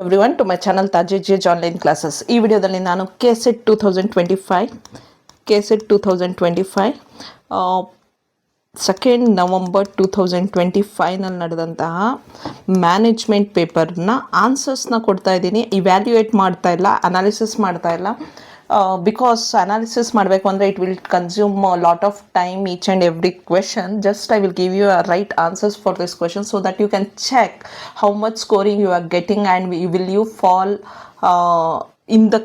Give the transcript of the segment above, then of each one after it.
Everyone to my channel ತಾಜೇಜ್ online classes. ಈ ವಿಡಿಯೋದಲ್ಲಿ ನಾನು ಕೆಸೆಟ್ 2025 2 ನವಂಬರ್ 2025ನಲ್ಲಿ ನಡೆದಂತಹ ಮ್ಯಾನೇಜ್ಮೆಂಟ್ ಪೇಪರ್ನ ಆನ್ಸರ್ಸ್ನ ಕೊಡ್ತಾ ಇದ್ದೀನಿ. ಇವ್ಯಾಲ್ಯೂಯೇಟ್ ಮಾಡ್ತಾ ಇಲ್ಲ, ಅನಾಲಿಸಿಸ್ ಮಾಡ್ತಾ ಇಲ್ಲ. ಬಿಕಾಸ್ ಅನಾಲಿಸಿಸ್ ಮಾಡಬೇಕು ಅಂದರೆ it will consume lot of time each and every question. Just I will give you a right answers for this question so that you can check how much scoring you are getting and will you fall in the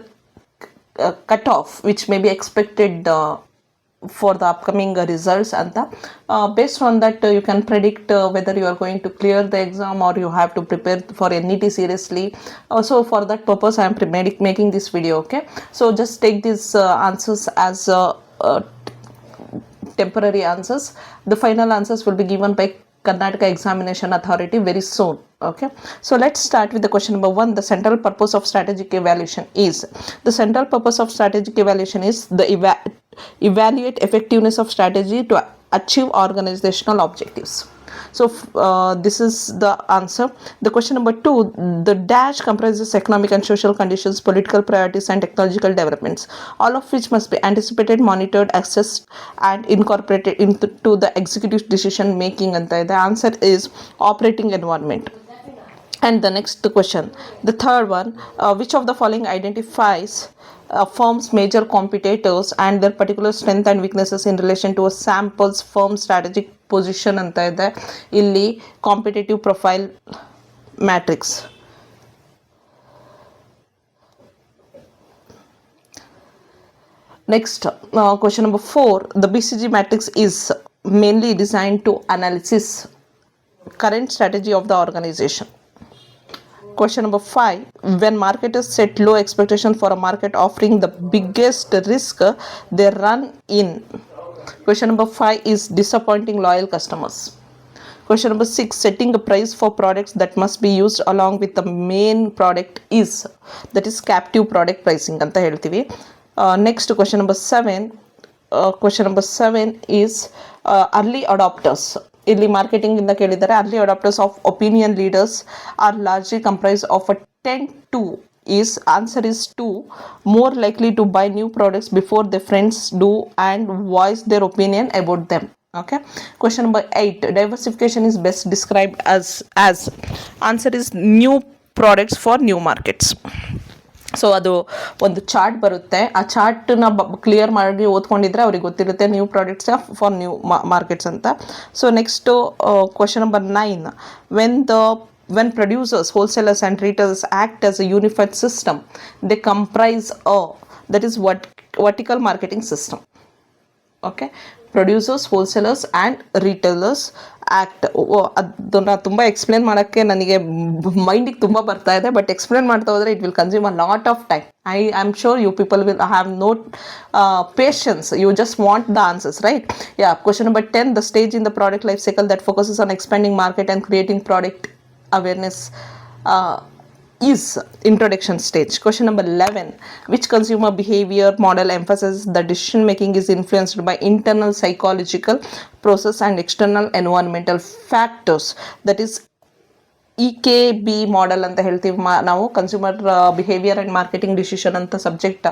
cutoff which may be expected for the upcoming results. And based on that you can predict whether you are going to clear the exam or you have to prepare for NET seriously. So for that purpose I am making this video. Okay, so just take these answers as temporary answers. The final answers will be given by Karnataka Examination Authority very soon. Okay, so let's start with the question number 1. The central purpose of strategic evaluation is the evaluate effectiveness of strategy to achieve organizational objectives. So this is the answer. The question number 2, the dash comprises economic and social conditions, political priorities and technological developments, all of which must be anticipated, monitored, assessed and incorporated into the executive decision making. And the answer is operating environment. And the next question, the third one, which of the following identifies firm's major competitors and their particular strength and weaknesses in relation to a sample's firm strategic position ಅಂತ ಇದೆ. ಇಲ್ಲಿ competitive profile matrix. Next, question number 4, the BCG matrix is mainly designed to analysis current strategy of the organization. Question number 5, when marketers set low expectation for a market offering the biggest risk, they run in. Question number 5 is disappointing loyal customers. Question number 6, setting a price for products that must be used along with the main product is, that is captive product pricing anta heltivi. Next, question number 7 is early adopters. ಇಲ್ಲಿ marketing ಇಂದ ಕೇಳಿದ್ದಾರೆ. Early adapters of opinion leaders are largely comprise of a 10 to is answer is 2, more likely to buy new products before their friends do and voice their opinion about them. Okay, question number 8, diversification is best described as answer is new products for new markets. So ಅದು ಒಂದು chart ಬರುತ್ತೆ, ಆ ಚಾರ್ಟನ್ನ clear ಮಾಡಿ ಓದ್ಕೊಂಡಿದ್ರೆ ಅವ್ರಿಗೆ ಗೊತ್ತಿರುತ್ತೆ new products for new markets ಅಂತ. So next question number 9, when producers, wholesalers and retailers act as a unified system, they comprise that is what vertical marketing system. Okay, producers, wholesalers and retailers act. ಅದನ್ನು ತುಂಬ explain ಮಾಡೋಕ್ಕೆ ನನಗೆ ಮೈಂಡಿಗೆ ತುಂಬ ಬರ್ತಾ ಇದೆ, but explain ಮಾಡ್ತಾ ಹೋದರೆ it will consume a lot of time. I am sure you people will have no patience, you just want the answers, right? Yeah, question number 10, the stage in the product life cycle that focuses on expanding market and creating product awareness is introduction stage. Question number 11, which consumer behavior model emphasizes the decision making is influenced by internal psychological process and external environmental factors, that is EKB model ಅಂತ ಹೇಳ್ತೀವಿ ನಾವು. Consumer behaviour and marketing decision ಅಂತ subject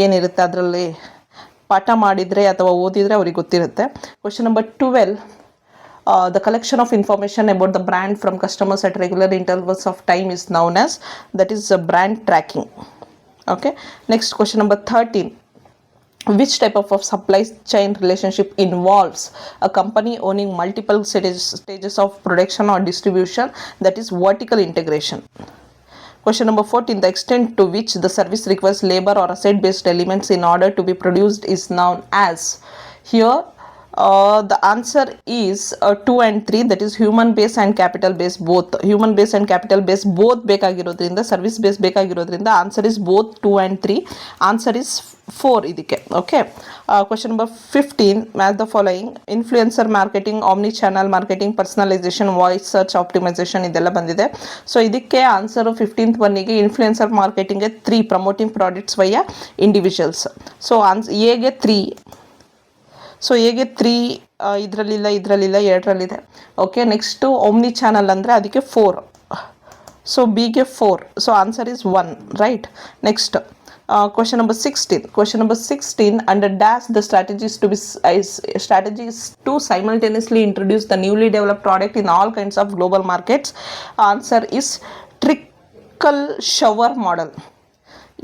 ಏನಿರುತ್ತೆ ಅದರಲ್ಲಿ ಪಾಠ ಮಾಡಿದರೆ ಅಥವಾ ಓದಿದರೆ ಅವ್ರಿಗೆ ಗೊತ್ತಿರುತ್ತೆ. Question number 12, the collection of information about the brand from customers at regular intervals of time is known as, that is brand tracking. Okay, next, question number 13, which type of supply chain relationship involves a company owning multiple stages of production or distribution, that is vertical integration. Question number 14, the extent to which the service requires labor or asset based elements in order to be produced is known as. Here the answer is 2 and 3, that is human base and capital base both. Human base and capital base both ಬೇಕಾಗಿರೋದ್ರಿಂದ, service base ಬೇಕಾಗಿರೋದ್ರಿಂದ answer is both 2 and 3. Answer is 4 ಇದಕ್ಕೆ. Okay, question number 15, match the following. Influencer marketing, omni channel marketing, personalisation, voice search optimisation ಇದೆಲ್ಲ ಬಂದಿದೆ. So ಇದಕ್ಕೆ answer 15th ಒನ್ನಿಗೆ influencer ಮಾರ್ಕೆಟಿಂಗ್ಗೆ 3, promoting products via individuals. So ಎಗೆ 3, so ಹೇಗೆ 3 ಇದರಲ್ಲಿಲ್ಲ 2ರಲ್ಲಿದೆ. ಓಕೆ, ನೆಕ್ಸ್ಟು ಓಮ್ನಿ ಚಾನಲ್ ಅಂದರೆ ಅದಕ್ಕೆ 4. So B ಗೆ 4. So answer is 1, right? Next, question number 16. Question number 16, under dash the strategy is to simultaneously introduce the newly developed product in all kinds of global markets. Answer is trickle shower model.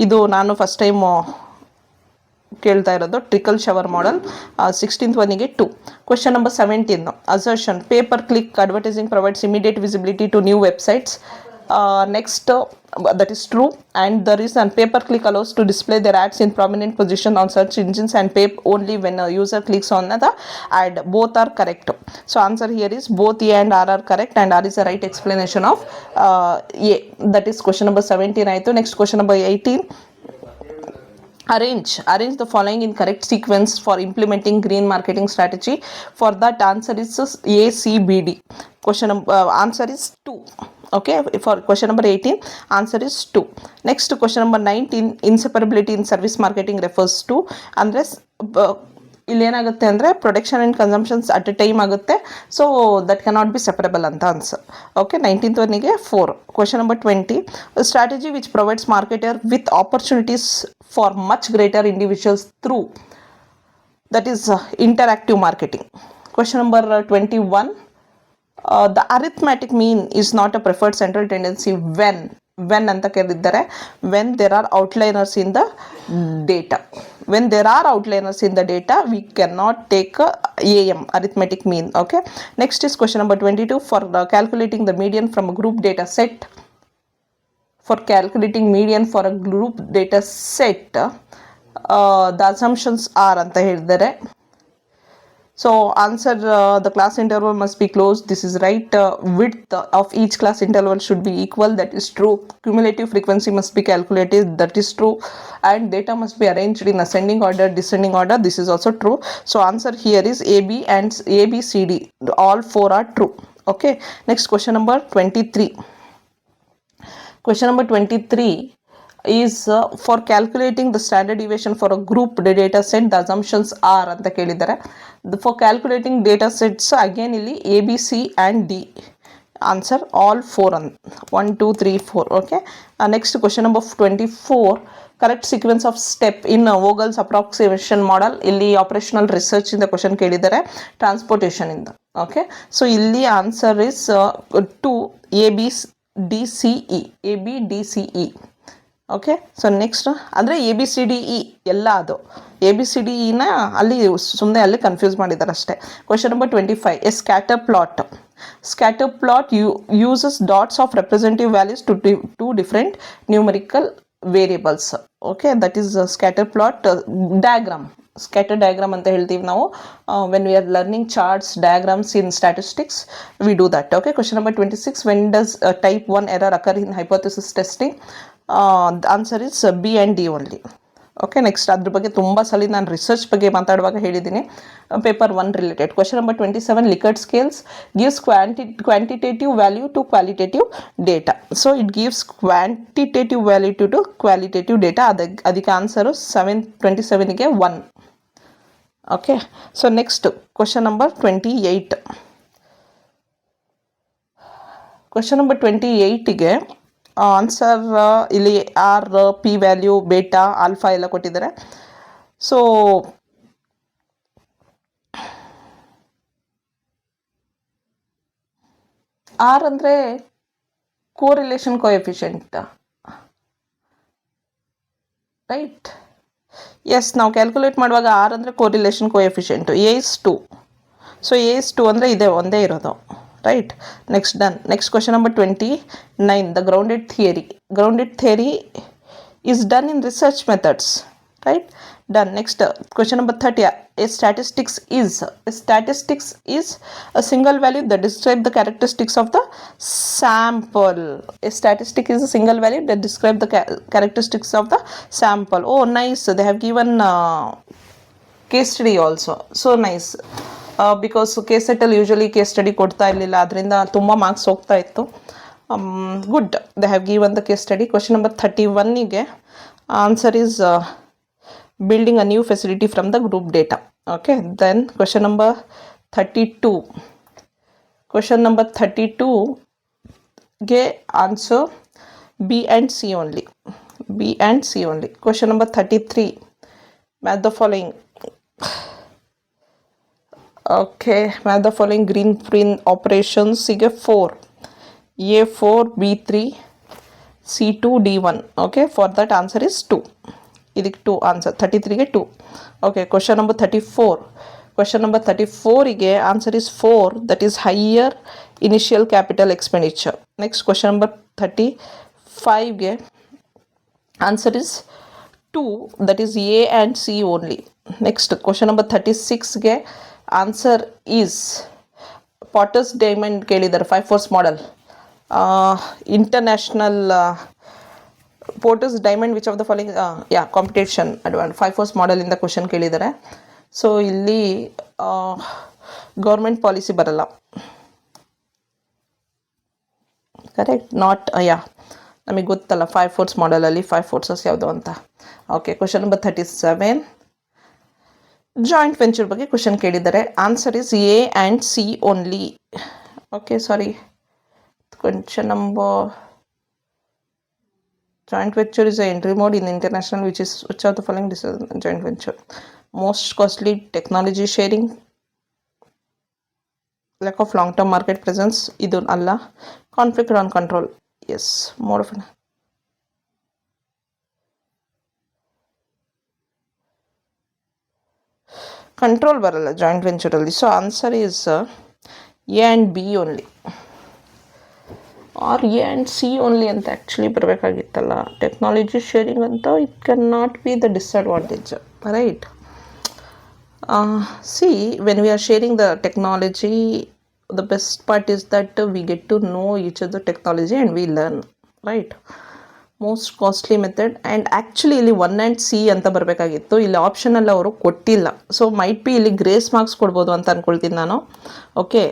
ಇದು ನಾನು first time ಕೇಳ್ತಾ ಇರೋದು trickle shower model. 16th ಒನ್ನಿಗೆ 2. Question number 17, assertion pay per click advertising provides immediate visibility to new websites. Next, that is true, and the reason pay per click allows to display their ads in prominent position on search engines and pay only when a user clicks on the ad. Both are correct. So answer here is both A and R are correct, and R is the right explanation of A. That is question number 17 ಆಯಿತು. Next, question number 18, arrange the following in correct sequence for implementing green marketing strategy. For that, answer is A, C, B, D. Answer is 2. Okay, for question number 18, answer is 2. Next, question number 19, inseparability in service marketing refers to ಅಂದ್ರೆ ಇಲ್ಲೇನಾಗುತ್ತೆ ಅಂದರೆ production and consumptions at A time ಆಗುತ್ತೆ. So that cannot be ಸೆಪರೇಬಲ್ ಅಂತ answer. Okay, 19th ಒನ್ನಿಗೆ 4. Question number 20, strategy which provides marketer with opportunities for much greater individuals through, that is interactive marketing. Question number 21, the arithmetic mean is not a preferred central tendency when ಅಂತ ಕೇಳಿದ್ದಾರೆ, when there are outliers in the data. When there are outliers in the data, we cannot take AM, arithmetic mean. Okay, next is question number 22, for calculating the median from a group data set. For calculating median for a group data set, the assumptions are ಅಂತ ಹೇಳಿದ್ದಾರೆ. So answer, the class interval must be closed. This is right. Width of each class interval should be equal. That is true. Cumulative frequency must be calculated. That is true. And data must be arranged in ascending order, descending order. This is also true. So answer here is A, B and A, B, C, D. All 4 are true. Okay. Next, question number 23. Question number 23 is for calculating the standard deviation for a group data set, the assumptions are ಅಂತ ಕೇಳಿದ್ದಾರೆ. For calculating data sets, again ಇಲ್ಲಿ A, B, C and D. Answer all 4 1 2 3 4. Okay, next, question number 24, correct sequence of step in Vogel's approximation model. ಇಲ್ಲಿ operational research ಇಂದ question ಕೇಳಿದ್ದಾರೆ, transportation ಇಂದ. Okay, so ಇಲ್ಲಿ answer is 2 A, B, D, C, E. A, B, D, C, E. Okay, so next ಅಂದರೆ A B C D E ಎಲ್ಲ ಅದು A B C D ಇನ ಅಲ್ಲಿ ಸುಮ್ಮನೆ ಅಲ್ಲಿ ಕನ್ಫ್ಯೂಸ್ ಮಾಡಿದ್ದಾರೆ ಅಷ್ಟೇ. Question number 25, a scatter plot uses dots of representative values to different numerical variables. Okay, that is scatter plot diagram. Scatter diagram ಅಂತ ಹೇಳ್ತೀವಿ ನಾವು when we are learning charts, diagrams in statistics, we do that. Okay, question number 26, when does type 1 error occur in hypothesis testing? The answer is B and D only. Okay, next ಅದ್ರ ಬಗ್ಗೆ ತುಂಬ ಸಲ ನಾನು research ಬಗ್ಗೆ ಮಾತಾಡುವಾಗ ಹೇಳಿದ್ದೀನಿ, paper 1 related. Question number 27, Likert scales gives quantitative value to qualitative data. So it gives quantitative value to qualitative data. ಅದಕ್ಕೆ answer 27ಗೆ 1. Okay, so next question number 28. Question number 28ಗೆ ಆನ್ಸರ್ ಇಲ್ಲಿ R, P value, beta, alpha ಎಲ್ಲ ಕೊಟ್ಟಿದ್ದಾರೆ. So R ಅಂದರೆ correlation coefficient, right? Yes, ನಾವು calculate ಮಾಡುವಾಗ R ಅಂದರೆ correlation coefficient. A is 2. So A is 2 ಅಂದರೆ ಇದೆ ಒಂದೇ ಇರೋದು, right? Next, done. Next, question number 29, the grounded theory is done in research methods, right? Done. Next, question number 30, a statistics is a single value that describes the characteristics of the sample. A statistic is a single value that describes the characteristics of the sample. Oh, nice. They have given case study also. So nice. Because case ಸೆಟ್ಟಲ್ಲಿ usually case study ಕೊಡ್ತಾ ಇರಲಿಲ್ಲ, ಅದರಿಂದ ತುಂಬ marks ಹೋಗ್ತಾ ಇತ್ತು. Good, they have given the case study. Question number 31ಗೆ answer is building a new facility from the group data. Okay, then question number 32. Question number 32 ಗೆ answer B and C only. B and C only. Question number 33. Match the following. Okay, match the following green print operations. Figure 4. A4, B3, C2, D1. Okay, for that answer is 2. ಇದಕ್ಕೆ 2 answer 33ಗೆ 2. Okay question number 34. Question number 34ಗೆ answer is 4, that is higher initial capital expenditure. Next question number 35ಗೆ answer is 2, that is A and C only. Next question number 36ಗೆ answer is Porter's diamond ಕೇಳಿದ್ದಾರೆ 5 forces model. International Porter's diamond which of the following competition advance 5 forces ಮಾಡೆಲಿಂದ question ಕೇಳಿದ್ದಾರೆ. So ಇಲ್ಲಿ government policy ಬರಲ್ಲ, correct not ನಮಗೆ ಗೊತ್ತಲ್ಲ 5 force ಮಾಡೆಲಲ್ಲಿ 5 forces ಯಾವುದು ಅಂತ. Okay question number 37 joint venture ಬಗ್ಗೆ ಕ್ವಶನ್ ಕೇಳಿದ್ದಾರೆ. Answer is A and C only. Okay sorry, question number joint venture is an entry mode in international which of the following is a joint venture. Most costly technology sharing, lack of long term market presence, idu alla. Conflict on control, yes, more of an control baralla joint venture alli. So answer is A and B only. Or A and C only ಅಂತ actually ಬರಬೇಕಾಗಿತ್ತಲ್ಲ. Technology sharing ಅಂತ it can not be the disadvantage, right? See when we are sharing the technology, the best part is that we get to know each of the technology and we learn, right? Most costly method and actually ಇಲ್ಲಿ 1 and C ಅಂತ ಬರಬೇಕಾಗಿತ್ತು, ಇಲ್ಲಿ ಆಪ್ಷನಲ್ಲಿ ಅವರು ಕೊಟ್ಟಿಲ್ಲ. So might be ಇಲ್ಲಿ grace marks ಕೊಡ್ಬೋದು ಅಂತ ಅಂದ್ಕೊಳ್ತೀನಿ ನಾನು. Okay,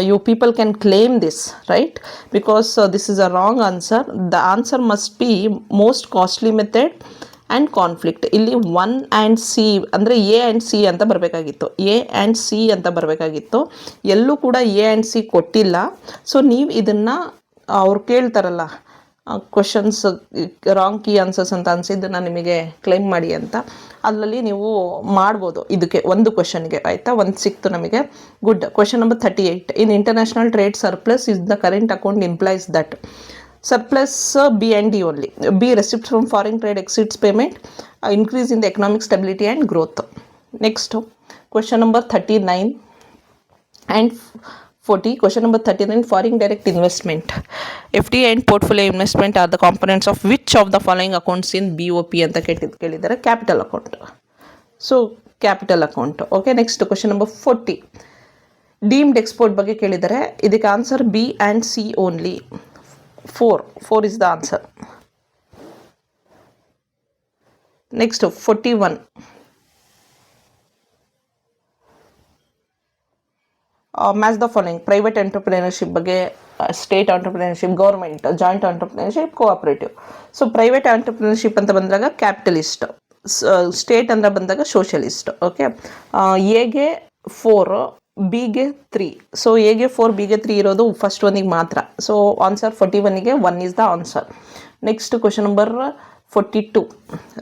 you people can claim this, right? Because this is a wrong answer. The answer must be most costly method and conflict. ಇಲ್ಲಿ 1 and C ಅಂದರೆ ಎ ಆ್ಯಂಡ್ ಸಿ ಅಂತ ಬರಬೇಕಾಗಿತ್ತು, A and C ಅಂತ ಬರಬೇಕಾಗಿತ್ತು. ಎಲ್ಲೂ ಕೂಡ ಎ ಆ್ಯಂಡ್ ಸಿ ಕೊಟ್ಟಿಲ್ಲ. So ನೀವು ಇದನ್ನು ಅವ್ರು ಕೇಳ್ತಾರಲ್ಲ ಕ್ವಶನ್ಸ್ ರಾಂಗ್ ಕೀ ಆನ್ಸರ್ಸ್ ಅಂತ ಅನಿಸಿದ್ದನ್ನು ನಿಮಗೆ ಕ್ಲೈಮ್ ಮಾಡಿ ಅಂತ, ಅದರಲ್ಲಿ ನೀವು ಮಾಡ್ಬೋದು. ಇದಕ್ಕೆ ಒಂದು ಕ್ವಶನ್ಗೆ ಆಯಿತಾ, ಒಂದು ಸಿಕ್ತು ನಮಗೆ, good. Question number 38. In international trade surplus is the current account implies that surplus B and D only. B receipt from foreign trade exits payment, increase in the economic stability and growth. Next question number 39 and 40. Question number 39. Foreign direct investment, FDI and portfolio investment are the components of which of the following accounts in BOP ಅಂತ ಕೇಳಿದ್ದಾರೆ? Capital account. So capital account. Okay, next question number 40. Deemed export ಬಗ್ಗೆ ಕೇಳಿದ್ದಾರೆ. ಇದಕ್ಕೆ answer B and C only. 4 is the answer. Next 41. Match the following. Private entrepreneurship ಬಗ್ಗೆ, state entrepreneurship, government, joint entrepreneurship, cooperative. So private entrepreneurship ಅಂತ ಬಂದಾಗ capitalist, state ಅಂತ ಬಂದಾಗ socialist. Okay, ಎಗೆ 4, ಬಿಗೆ 3. ಸೊ ಎಗೆ 4, ಬಿಗೆ 3 ಇರೋದು ಫಸ್ಟ್ ಒನ್ನಿಗೆ ಮಾತ್ರ. ಸೊ ಆನ್ಸರ್ 41ಗೆ 1 is the answer. Next question number 42,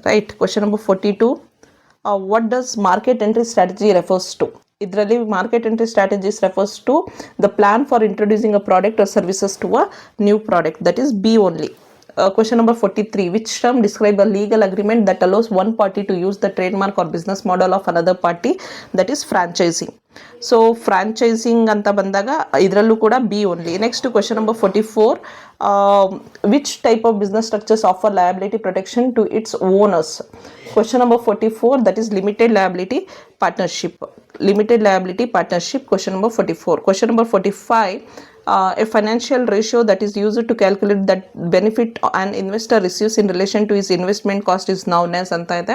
right? Question number 42. What does market entry strategy refers to? ಇದರಲ್ಲಿ market entry strategies refers to the plan for introducing a product or services to a new product, that is B only. Question number 43. Which term describe a legal agreement that allows one party to use the trademark or business model of another party, that is franchising? So franchising anta bandaga idrallu kuda B only. Next question number 44. Which type of business structures offer liability protection to its owners? Question number 44, that is limited liability partnership. Limited liability partnership. Question number 44. Question number 45. A financial ratio that is used to calculate that benefit an investor receives in relation to his investment cost is known as anta ide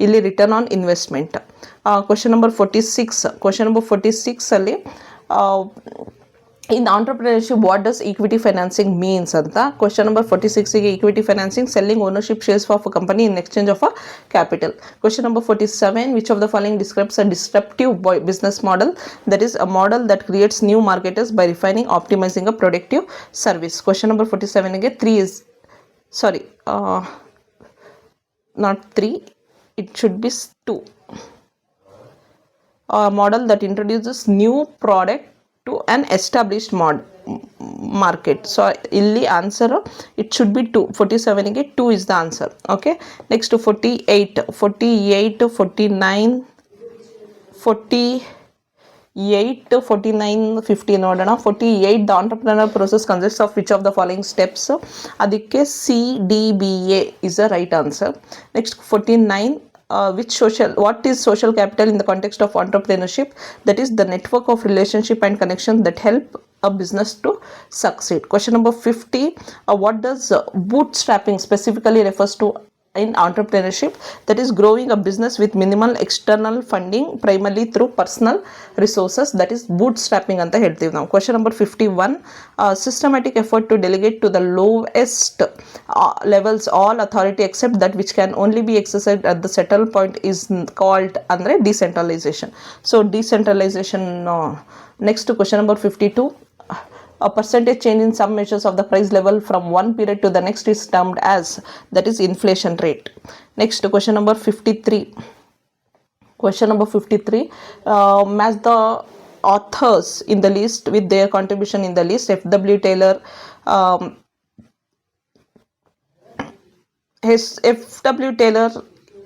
illi return on investment. Question number 46. Question number 46 alli in entrepreneurship, what does equity financing means ಅಂತ question number 46 ಗೆ equity financing selling ownership shares of a company in exchange of a capital. Question number 47, which of the following describes a disruptive business model? That is a model that creates new marketers by refining optimizing a productive service. Question number 47 ಗೆ 3 is sorry not 3, it should be 2. A model that introduces new product to an established market. So illi answer it should be 2. 47 ಗೆ 2 is the answer. Okay, next 48 49 50 ನೋಡೋಣ. 48 the entrepreneur process consists of which of the following steps? ಅದಕ್ಕೆ CDBA is the right answer. Next 49, what is social capital in the context of entrepreneurship? That is the network of relationship and connections that help a business to succeed. Question number 50, what does bootstrapping specifically refers to in entrepreneurship? That is growing a business with minimal external funding primarily through personal resources. That is bootstrapping anta helತೀವಿ ನಾವು. Question number 51, systematic effort to delegate to the lowest levels all authority except that which can only be exercised at the settle point is called andre decentralization. So decentralization. Next question number 52, a percentage change in some measures of the price level from one period to the next is termed as, that is inflation rate. Next question number 53. Question number 53, match the authors in the list with their contribution in the list. F.W. Taylor, F.W. Taylor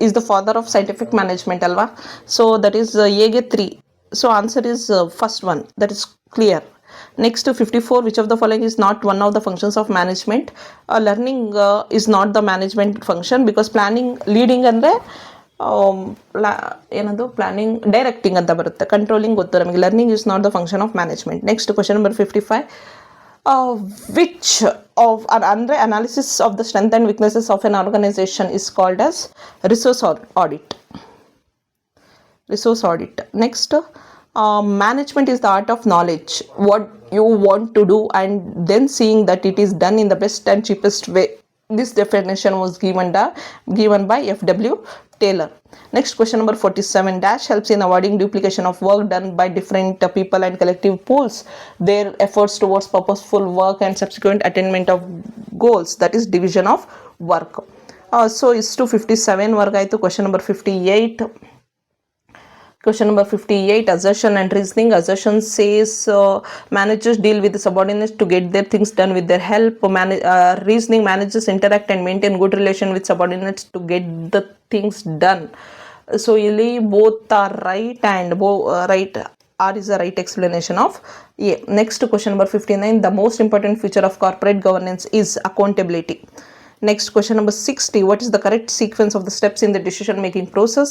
is the father of scientific management alva. So that is A ಗೆ 3. So answer is first one, that is clear. Next 54, which of the following is not one of the functions of management? Learning is not the management function because planning, leading ಅಂದ್ರೆ ಏನದು planning, directing ಅಂತ ಬರುತ್ತೆ. Controlling ಗೊತ್ತು ನಮಗೆ. Learning is not the function of management. Next question number 55, which of ಅಂದರೆ analysis of the strength and weaknesses of an organisation is called as resource audit. Next, management is the art of knowledge what you want to do and then seeing that it is done in the best and cheapest way. This definition was given by F.W. Taylor. Next question number 47, dash helps in avoiding duplication of work done by different people and collective pools their efforts towards purposeful work and subsequent attainment of goals. That is division of work. So it's to 57 work ಆಯಿತು. Question number 58. Question number 58, assertion and reasoning. Assertion says managers deal with the subordinates to get their things done with their help. Reasoning, managers interact and maintain good relation with subordinates to get the things done. So ಇಲ್ಲಿ both are right and right. R is the right explanation of A. Next question number 59, the most important feature of corporate governance is accountability. Next question number 60, what is the correct sequence of the steps in the decision making process?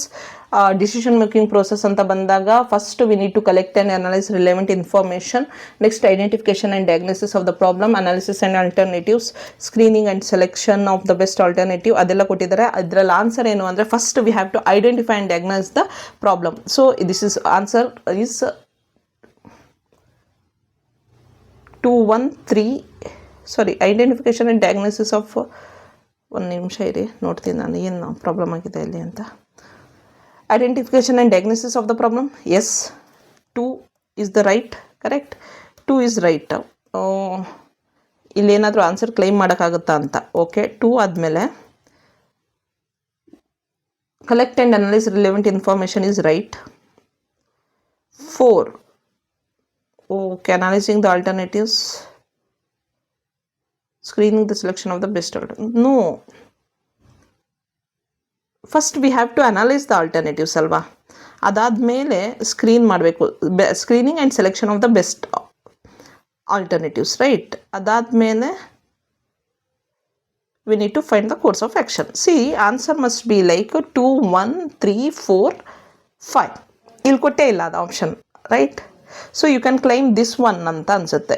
Decision making process anta bandaga first we need to collect and analyze relevant information. Next, identification and diagnosis of the problem, analysis and alternatives, screening and selection of the best alternative. ಅದೆಲ್ಲ ಕೊಟ್ಟಿದ್ದಾರೆ. ಅದರಲ್ಲಿ answer ಏನು ಅಂದರೆ first we have to identify and diagnose the problem. So this is answer is 213. Sorry, identification and diagnosis of, ಒಂದು ನಿಮಿಷ ಇರಿ ನೋಡ್ತೀನಿ ನಾನು ಏನು ಪ್ರಾಬ್ಲಮ್ ಆಗಿದೆ ಇಲ್ಲಿ ಅಂತ. Identification and diagnosis of the problem, yes 2 is the right, correct, 2 is right. ಇಲ್ಲೇನಾದರೂ ಆನ್ಸರ್ ಕ್ಲೈಮ್ ಮಾಡೋಕ್ಕಾಗುತ್ತಾ ಅಂತ. ಓಕೆ, 2 ಆದಮೇಲೆ collect and analyse relevant information is right. 4, okay, analysing the alternatives, screening the selection of the best alternative. No, first we have to analyze the alternatives alva, ಅದಾದಮೇಲೆ screen ಮಾಡಬೇಕು, screening and selection of the best alternatives, right? ಅದಾದಮೇಲೆ we need to find the course of action. See, answer must be like 2, 1, 3, 4, 5. ಇಲ್ಲಿ ಕೊಟ್ಟೇ ಇಲ್ಲ ಅದು option, right? So you can claim this one ಅಂತ ಅನಿಸುತ್ತೆ.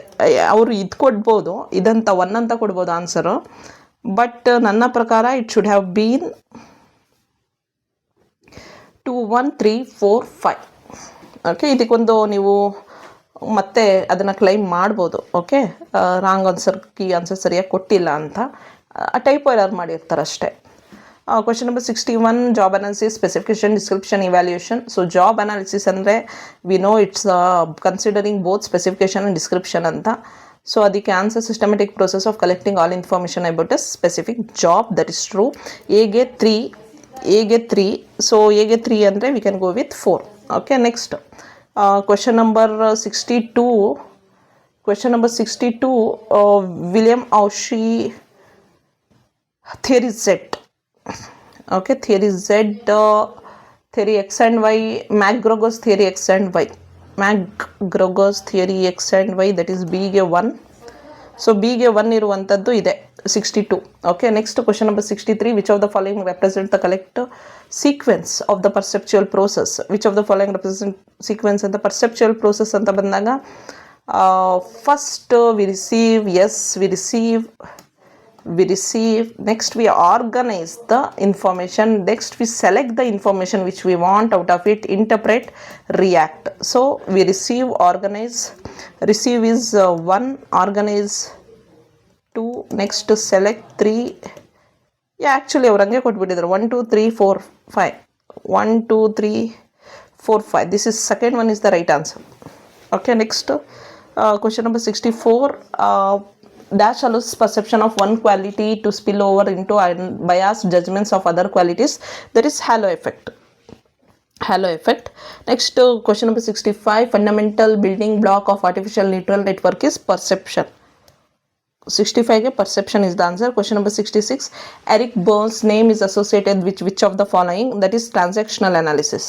ಅವರು ಇದು ಕೊಡ್ಬೋದು, ಇದಂತ 1 ಅಂತ ಕೊಡ್ಬೋದು ಆನ್ಸರು, ಬಟ್ ನನ್ನ ಪ್ರಕಾರ it should have been 2, 1, 3, 4, 5. Okay, ಇದಕ್ಕೊಂದು ನೀವು ಮತ್ತೆ ಅದನ್ನು ಕ್ಲೈಮ್ ಮಾಡ್ಬೋದು. Okay, wrong answer key answer ಸರಿಯಾಗಿ ಕೊಟ್ಟಿಲ್ಲ ಅಂತ ಟೈಪ್ ಎರರ್ ಮಾಡಿರ್ತಾರೆ ಅಷ್ಟೇ. Question number 61, job analysis, specification, description, evaluation. So job analysis ಅಂದರೆ we know it's considering both specification and description ಅಂತ. ಸೊ ಅದಕ್ಕೆ answer systematic process of collecting all information about a specific job, that is true. ಎಗೆ 3, so ಎಗೆ 3 ಅಂದರೆ we can go with 4. Okay, next question number 62. William Ouchi theory Z. Okay, theory Z, theory X and Y, McGregor's theory X and Y. McGregor's theory X and Y, that is B ಗೆ 1. So B ಗೆ 1 ಇರುವಂಥದ್ದು ಇದೆ 62. Okay, next question number 63. Which of the following represent the correct sequence of the perceptual process. Which of the following represent sequence ಅಂತ perceptual process ಅಂತ ಬಂದಾಗ first we receive, next we organize the information, next we select the information which we want out of it, interpret, react. So we receive, organize. Receive is 1, organize 2, next select 3. Actually ಅವರು ಹಂಗೆ ಕೊಟ್ಬಿಟ್ಟಿದ್ದಾರೆ 1 2 3 4 5 1 2 3 4 5. This is second one is the right answer. Okay, next question number 64. Dash allows perception of one quality to spill over into biased judgments of other qualities, that is halo effect. Next question number 65. Fundamental building block of artificial neural network is perception. 65 ಗೆ perception is the answer. Question number 66. Eric Berne's name is associated with which of the following, that is transactional analysis.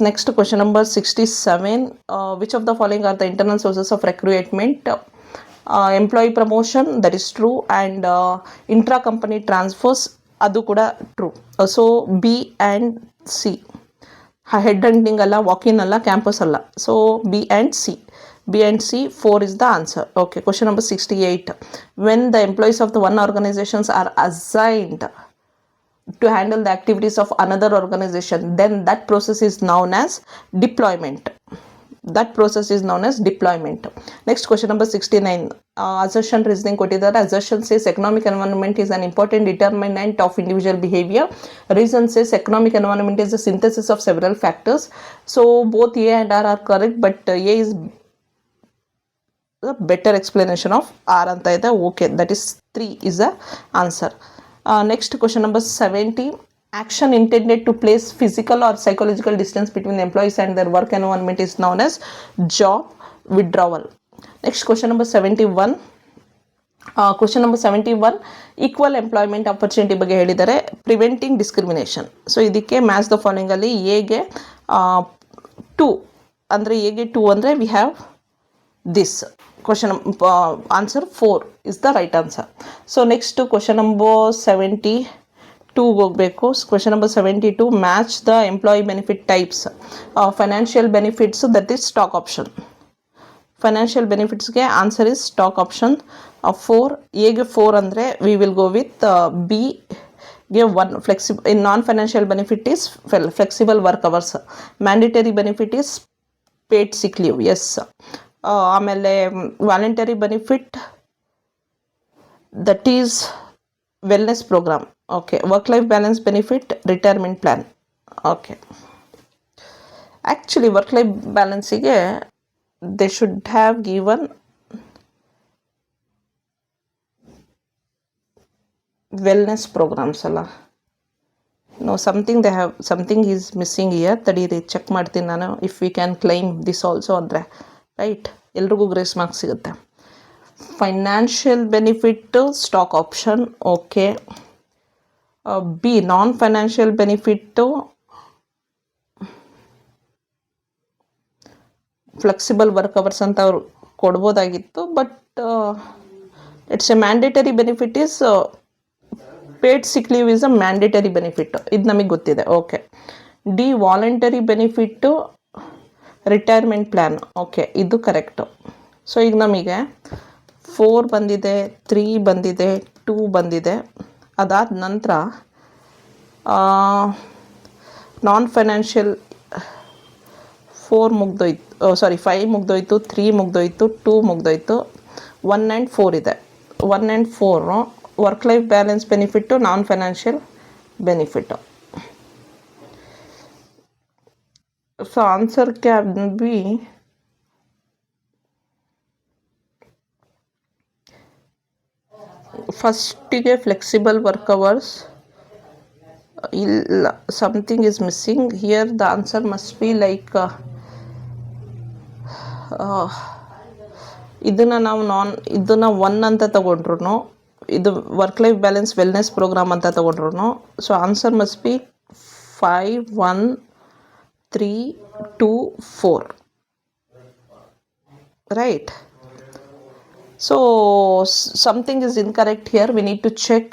Next question number 67. Which of the following are the internal sources of recruitment? Employee promotion, that is true, and intra company transfers, adu kuda true. So B and C. Head hunting alla, walk in alla, campus alla. So B and C. 4 is the answer. Okay, question number 68. When the employees of the one organizations are assigned to handle the activities of another organization, then that process is known as deployment. Next question number 69. Assertion reasoning ಕೊಟ್ಟಿದ್ದಾರೆ. Assertion says economic environment is an important determinant of individual behavior. Reason says economic environment is a synthesis of several factors. So both A and R are correct, but A is the better explanation of R ಅಂತ ಇದೆ. Okay, that is 3 is the answer. Next question number 70. Action intended to place physical or psychological distance between employees and their work environment is known as job withdrawal. Next question number 71. Equal employment opportunity ಬಗ್ಗೆ ಹೇಳಿದ್ದಾರೆ. Preventing discrimination. So ಇದಕ್ಕೆ match the following ಅಲ್ಲಿ ಎಗೆ 2 ಅಂದರೆ ಎಗೆ 2 ಅಂದರೆ we have this. Question answer 4 is the right answer. So next question number 72 ಹೋಗಬೇಕು. Question number 72. Match the employee benefit types. Financial benefits, that is stock option. Financial benefits ಗೆ answer is stock option. 4 A ಗೆ 4 ಅಂದರೆ we will go with B ಗೆ 1. Flexible in non financial benefit is flexible work hours. Mandatory benefit is paid sick leave. Yes. ಆಮೇಲೆ voluntary benefit, that is wellness programme. Okay, work life balance benefit, retirement plan. Okay, actually work life ಬ್ಯಾಲೆನ್ಸಿಗೆ they should have given wellness programmes ಅಲ್ಲ. No, something is missing here. ತಡೀರಿ, check ಮಾಡ್ತೀನಿ ನಾನು. If we can claim this also ಅಂದರೆ right, ಎಲ್ರಿಗೂ grace marks ಸಿಗುತ್ತೆ. Financial benefit stock option. Okay. B non financial benefit flexible work hours ಅಂತ ಅವ್ರು ಕೊಡ್ಬೋದಾಗಿತ್ತು, but it's a mandatory benefit is paid sick leave is a mandatory benefit. ಇದು ನಮಗೆ ಗೊತ್ತಿದೆ. Okay. D voluntary benefit retirement plan. Okay, ಇದು correct. So ಈಗ ನಮಗೆ 4 ಬಂದಿದೆ, 3 ಬಂದಿದೆ, 2 ಬಂದಿದೆ. ಅದಾದ ನಂತರ ನಾನ್ ಫೈನಾನ್ಷಿಯಲ್ 4 ಮುಗ್ದೋಯ್ತು, ಸಾರಿ 5 ಮುಗ್ದೋಯ್ತು, 3 ಮುಗ್ದೋಯ್ತು, 2 ಮುಗ್ದೋಯ್ತು, 1 ಆ್ಯಂಡ್ 4 ಇದೆ. 1 and 4 work life balance benefit, non financial benefit. So answer can be ಫಸ್ಟಿಗೆ ಫ್ಲೆಕ್ಸಿಬಲ್ ವರ್ಕ್ ಅವರ್ಸ್ ಇಲ್ಲ, something is missing here. The answer must be like ಇದನ್ನು ನಾವು ಇದನ್ನು 1 ಅಂತ ತಗೊಂಡ್ರು, ಇದು work life balance wellness program ಅಂತ ತಗೊಂಡ್ರು. So answer must be 5, 1, 3, 2, 4, right. So something is incorrect here, we need to check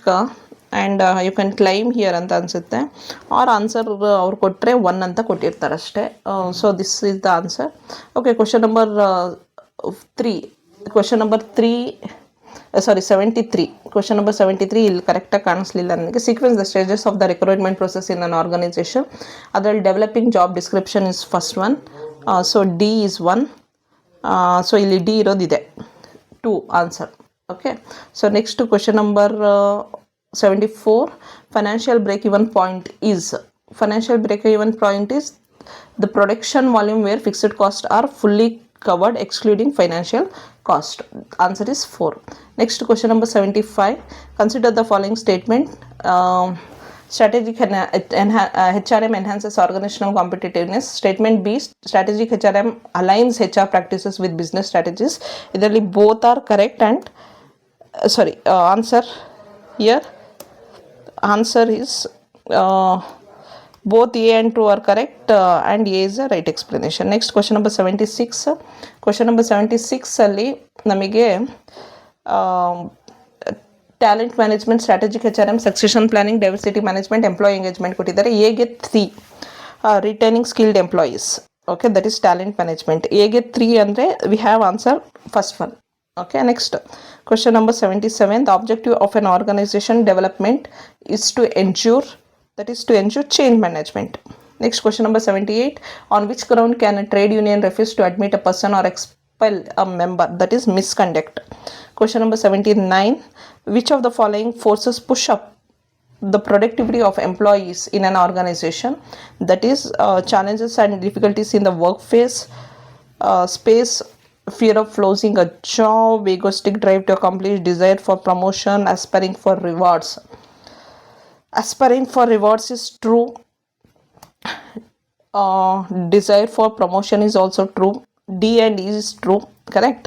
and you can claim here ಅಂತ ಅನಿಸುತ್ತೆ. ಆರ್ ಆನ್ಸರ್ ಅವ್ರು ಕೊಟ್ಟರೆ 1 ಅಂತ ಕೊಟ್ಟಿರ್ತಾರೆ ಅಷ್ಟೇ. So this is the answer. Okay, question number 73. Question number 73 ಇಲ್ಲಿ ಕರೆಕ್ಟಾಗಿ ಕಾಣಿಸ್ಲಿಲ್ಲ ನನಗೆ. Sequence the stages of the recruitment process in an organisation. ಅದರಲ್ಲಿ developing job description is first one. So D is 1. So ಇಲ್ಲಿ ಡಿ ಇರೋದಿದೆ 2 answer. Okay, so next question number 74. Financial break even point is the production volume where fixed cost are fully covered excluding financial cost. Answer is 4. Next question number 75. Consider the following statement. Strategic HRM enhances organizational competitiveness. Statement B, strategic HRM aligns HR practices with business strategies. Eitherly both are correct and answer here. Answer is both A and 2 are correct and A is the right explanation. Next question number 76. Question number 76 ಅಲ್ಲಿ ನಮಗೆ talent management, strategic HRM, succession planning, diversity management, employee engagement ಕೊಟ್ಟಿದ್ದಾರೆ. ಎಗೆ 3 retaining skilled employees. Okay, that is talent management. ಎಗೆ 3 ಅಂದರೆ we have answer first one. Okay, next question number 77. The objective of an organisation development is to ensure change management. Next question number 78. On which ground can a trade union refuse to admit a person or expel a member? That is misconduct. Question number 79. Which of the following forces push up the productivity of employees in an organization? That is challenges and difficulties in the workplace, space, fear of losing a job, egoistic drive to accomplish, desire for promotion, aspiring for rewards. Aspiring for rewards is true. Desire for promotion is also true. D and E is true, correct.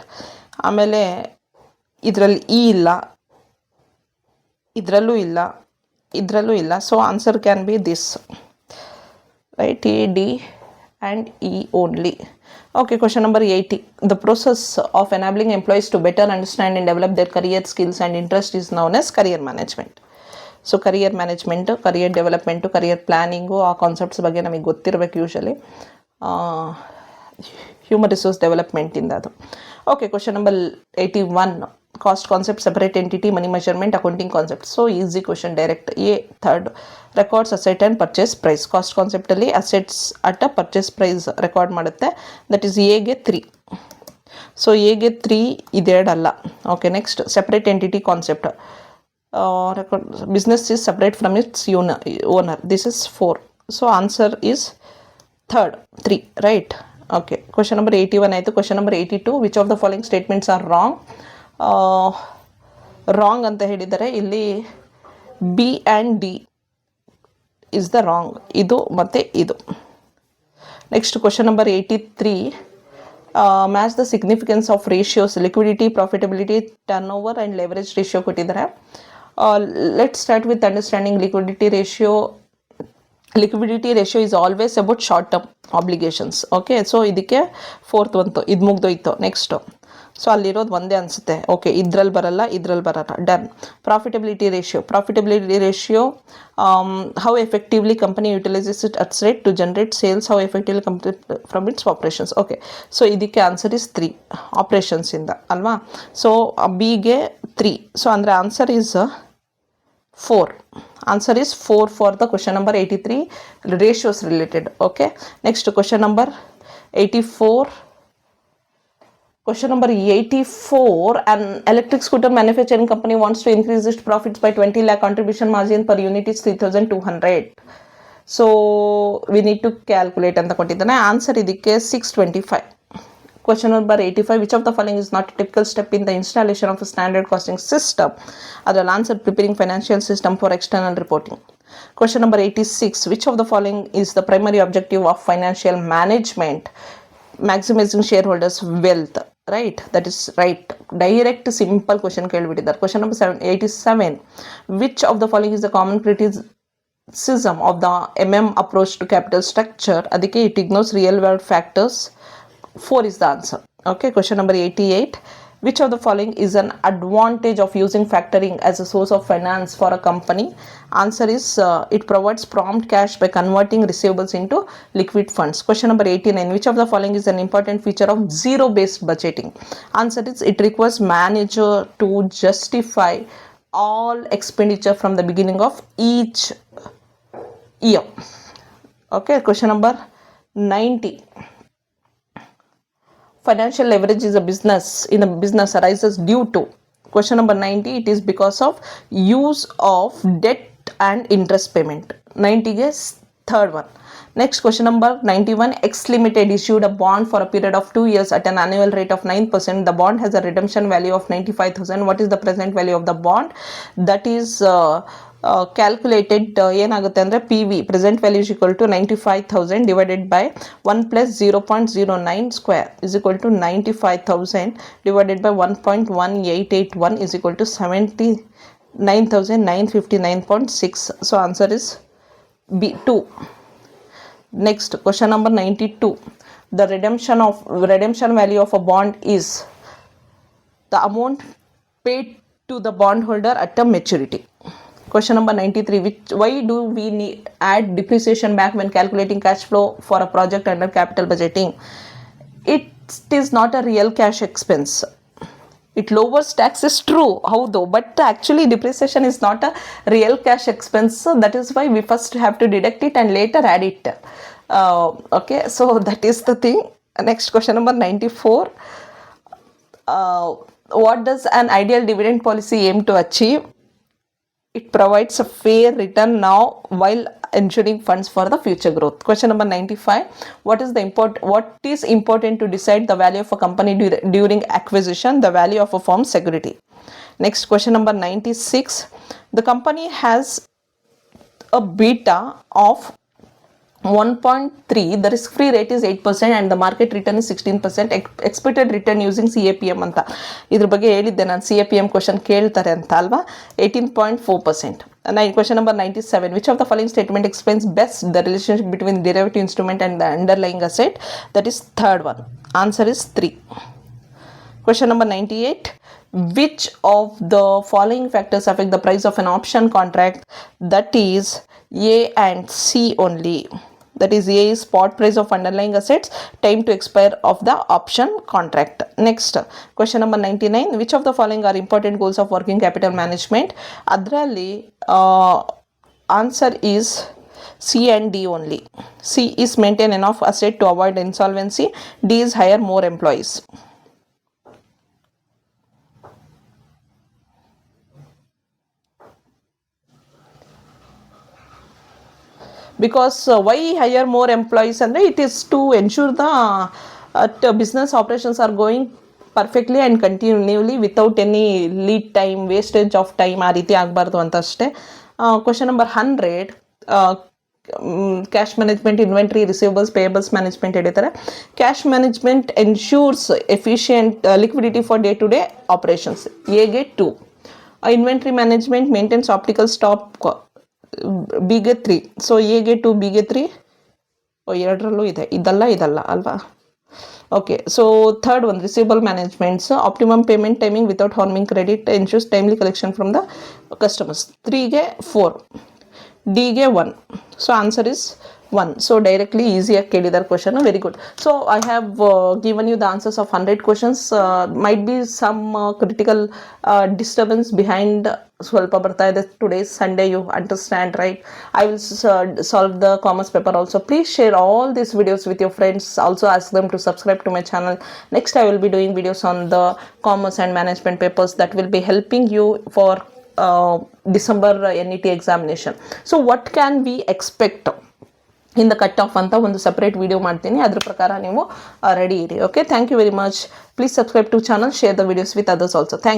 ಆಮೇಲೆ ಇದರಲ್ಲಿ E ಇಲ್ಲ, ಇದರಲ್ಲೂ ಇಲ್ಲ. So answer can B this, right. A, D and E only. Okay, question number 80. The process of enabling employees to better understand and develop their career skills and interest is known as career management. So career management, career development, career planning, ಆ concepts ಬಗ್ಗೆ ನಮಗೆ ಗೊತ್ತಿರಬೇಕು usually. Human resource ಡೆವಲಪ್ಮೆಂಟಿಂದ ಅದು. Okay, question number 81. Cost concept, separate entity, money measurement, accounting concept. So easy question, direct. A, third. Records asset and purchase price. Cost ಕಾನ್ಸೆಪ್ಟಲ್ಲಿ assets at a purchase price record ಮಾಡುತ್ತೆ. That is ಎಗೆ 3. So ಎಗೆ 3 ಇದೆರಡಲ್ಲ. Okay, next separate entity concept. Business is separate from its owner. This is 4. So answer is 3, right? Okay, question number 81 ಆಯಿತು. question number 82. Which of the following statements are wrong? Wrong ಅಂತ ಹೇಳಿದ್ದಾರೆ. ಇಲ್ಲಿ B and D is the wrong. ಇದು ಮತ್ತು ಇದು. Next question number 83. Match the significance of ratios, liquidity, profitability, turnover and leverage ratio ಕೊಟ್ಟಿದ್ದಾರೆ. Let's start with understanding liquidity ratio. Liquidity ratio is always about short term obligations. Okay, so ಇದಕ್ಕೆ 4th ಬಂತು, ಇದು ಮುಗ್ದೋಯ್ತು. Next so ಅಲ್ಲಿರೋದು ಒಂದೇ ಅನಿಸುತ್ತೆ. Okay, ಇದ್ರಲ್ಲಿ ಬರಲ್ಲ. Done. Profitability ratio, how effectively company utilises its ಅಟ್ಸ್ ರೇಟ್ to generate sales, how effectively company from its operations. Okay, so ಇದಕ್ಕೆ ಆನ್ಸರ್ ಇಸ್ 3 ಆಪ್ರೇಷನ್ಸಿಂದ ಅಲ್ವಾ. ಸೊ ಬಿಗೆ 3. ಸೊ ಅಂದರೆ answer is 4. Answer is 4 for the question number 83, ratios related. Okay, next question number 84. Question number 84. An electric scooter manufacturing company wants to increase its profits by 20 lakh. Contribution margin per unit is 3200. So we need to calculate ಅಂತ ಕೊಟ್ಟಿದ್ದಾನೆ. Answer ಇದಕ್ಕೆ 625. Question number 85. Which of the following is not a typical step in the installation of a standard costing system? ಅದರಲ್ಲಿ answer preparing financial system for external reporting. Question number 86. Which of the following is the primary objective of financial management? Maximizing shareholders' wealth. Right? That is right. Direct simple question ಕೇಳ್ಬಿಟ್ಟಿದ್ದಾರೆ. Question number 87. Which of the following is the common criticism of the approach to capital structure? ಅದಕ್ಕೆ it ignores real world factors. 4 is the answer. Okay. Question number 88. Which of the following is an advantage of using factoring as a source of finance for a company? Answer is it provides prompt cash by converting receivables into liquid funds. Question number 89. Which of the following is an important feature of zero-based budgeting? Answer is it requires manager to justify all expenditure from the beginning of each year. Okay. Question number 90. Financial leverage is a business arises due to. Question number 90. It is because of use of debt and interest payment. 90 is third one. Next, question number 91. X Limited issued a bond for a period of 2 years at an annual rate of 9%. The bond has a redemption value of 95,000. What is the present value of the bond? That is calculated ಏನಾಗುತ್ತೆ ಅಂದರೆ PV present value is equal to 95,000 divided by 1 plus 0.09 square is equal to 95,000 divided by 1.1881 is equal to 79,959.6. So answer is B2. Next, question number 92. The redemption value of a bond is the amount paid to the bondholder at a maturity. Question number 93. Why do we add depreciation back when calculating cash flow for a project under capital budgeting? It is not a real cash expense. It lowers tax, is true, howdo, but actually depreciation is not a real cash expense. So that is why we first have to deduct it and later add it. Okay, so that is the thing. Next, question number 94. What does an ideal dividend policy aim to achieve? It provides a fair return now while ensuring funds for the future growth. Question number 95. What is important to decide the value of a company during acquisition? The value of a firm's security. Next, question number 96. The company has a beta of 1.3. The risk-free rate is 8% and the market return is 16%. Expected return using CAPM ಅಂತ ಇದ್ರ ಬಗ್ಗೆ ಹೇಳಿದ್ದೆ ನಾನು. CAPM question ಕೇಳ್ತಾರೆ ಅಂತ ಅಲ್ವಾ. 18.4%. Question number 97. Which of the following statement explains best the relationship between derivative instrument and the underlying asset? That is third one. Answer is 3. Question number 98. Which of the following factors affect the price of an option contract? That is A and C only. That is A is spot price of underlying assets, time to expire of the option contract. Next, question number 99. Which of the following are important goals of working capital management? Adralli answer is C and D only. C is maintain enough asset to avoid insolvency. D is hire more employees. Because why hire more employees? And it is to ensure the business operations are going perfectly and continually without any lead time, wastage of time ಆ ರೀತಿ ಆಗಬಾರ್ದು ಅಂತ ಅಷ್ಟೇ. Question number 100. Cash management, inventory, receivables, payables management ಹೇಳಿದ್ದಾರೆ. Cash management ensures efficient liquidity for day to day operations. ಎಗೆ 2. Inventory management maintains optical stock. ಬಿಗೆ 3. So ಎಗೆ 2, ಬಿಗೆ 3. ಎರಡರಲ್ಲೂ ಇದೆ, ಇದಲ್ಲ ಅಲ್ವಾ. Okay, so third one receivable managements. Optimum payment timing without harming credit ensures timely collection from the customers. 3ಗೆ 4, ಡಿಗೆ 1. So answer is 1. So directly ಈಸಿಯಾಗಿ ಕೇಳಿದಾರೆ question. Very good. So I have given you the answers of 100 questions. Might be some critical disturbance behind. ಸ್ವಲ್ಪ ಬರ್ತಾ ಇದೆ, today's Sunday, you understand, right? I will solve the commerce paper also. Please share all these videos with your friends. Also ask them to subscribe to my channel. Next I will be doing videos on the commerce and management papers that will be helping you for December NET examination. So what can we expect in the cut off ಅಂತ ಒಂದು separate video ಮಾಡ್ತೀನಿ. ಅದ್ರ ಪ್ರಕಾರ ನೀವು ready ಇರಿ. Okay, thank you very much. Please subscribe to channel, share the videos with others also. Thank